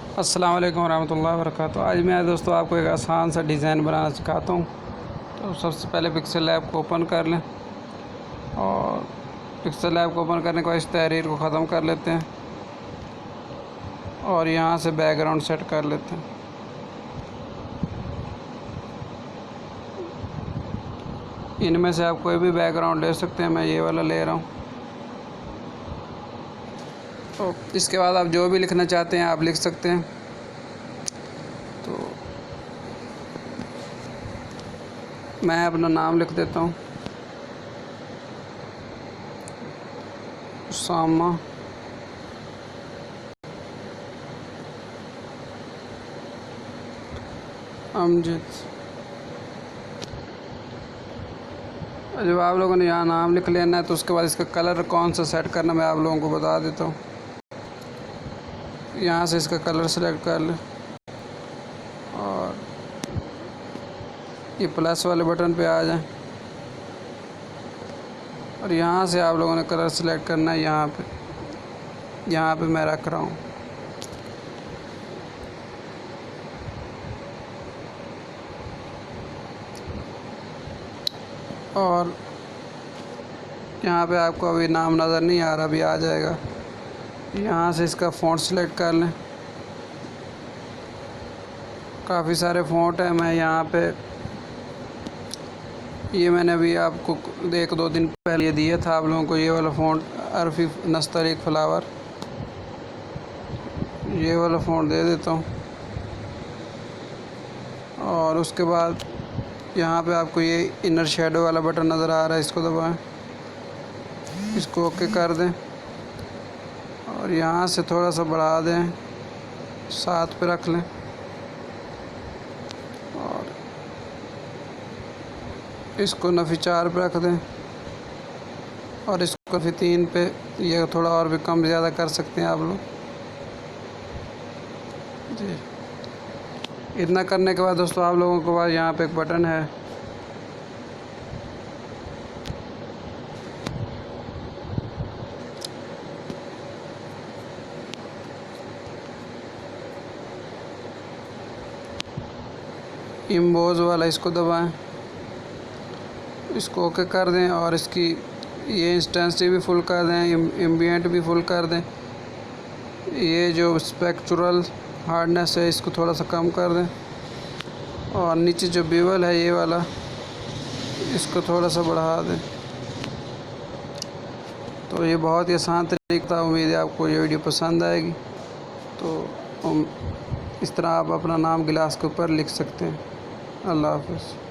अस्सलाम वालेकुम रहमतुल्लाहि व बरकातुहू। आज मैं दोस्तों आपको एक आसान सा डिज़ाइन बनाना सिखाता हूँ। तो सबसे पहले पिक्सल लैब को ओपन कर लें और पिक्सल लैब को ओपन करने के बाद इस तहरीर को ख़त्म कर लेते हैं और यहाँ से बैकग्राउंड सेट कर लेते हैं। इनमें से आप कोई भी बैकग्राउंड ले सकते हैं, मैं ये वाला ले रहा हूँ। तो इसके बाद आप जो भी लिखना चाहते हैं आप लिख सकते हैं। तो मैं अपना नाम लिख देता हूँ, उसामा अमजद। जब आप लोगों ने यहाँ नाम लिख लेना है तो उसके बाद इसका कलर कौन सा सेट करना मैं आप लोगों को बता देता हूँ। यहाँ से इसका कलर सेलेक्ट कर लें और ये प्लस वाले बटन पे आ जाएं और यहाँ से आप लोगों ने कलर सेलेक्ट करना है। यहाँ पे मैं रख रहा हूँ। और यहाँ पे आपको अभी नाम नज़र नहीं आ रहा, अभी आ जाएगा। यहाँ से इसका फ़ॉन्ट सेलेक्ट कर लें। काफ़ी सारे फ़ॉन्ट हैं, मैं यहाँ पे ये मैंने अभी आपको 1-2 दिन पहले ये दिया था आप लोगों को। ये वाला फ़ॉन्ट अरफ़ी नस्तलीक फ्लावर, ये वाला फ़ॉन्ट दे देता हूँ। और उसके बाद यहाँ पे आपको ये इनर शेडो वाला बटन नज़र आ रहा है, इसको दबाएं, इसको ओके कर दें और यहाँ से थोड़ा सा बढ़ा दें, 7 पे रख लें और इसको नफ़ी 4 पे रख दें और इसको नफ़ी 3 पे। ये थोड़ा और भी कम ज़्यादा कर सकते हैं आप लोग जी। इतना करने के बाद दोस्तों आप लोगों के पास यहाँ पे एक बटन है, इम्बोज वाला, इसको दबाएं, इसको ओके कर दें और इसकी ये इंटेंसिटी भी फुल कर दें, एम्बिएंट भी फुल कर दें। ये जो स्पेक्चुरल हार्डनेस है इसको थोड़ा सा कम कर दें और नीचे जो बीवल है ये वाला, इसको थोड़ा सा बढ़ा दें। तो ये बहुत ही आसान तरीका था। उम्मीद है आपको ये वीडियो पसंद आएगी। तो इस तरह आप अपना नाम गिलास के ऊपर लिख सकते हैं। अल्लाह हाफ़िज़।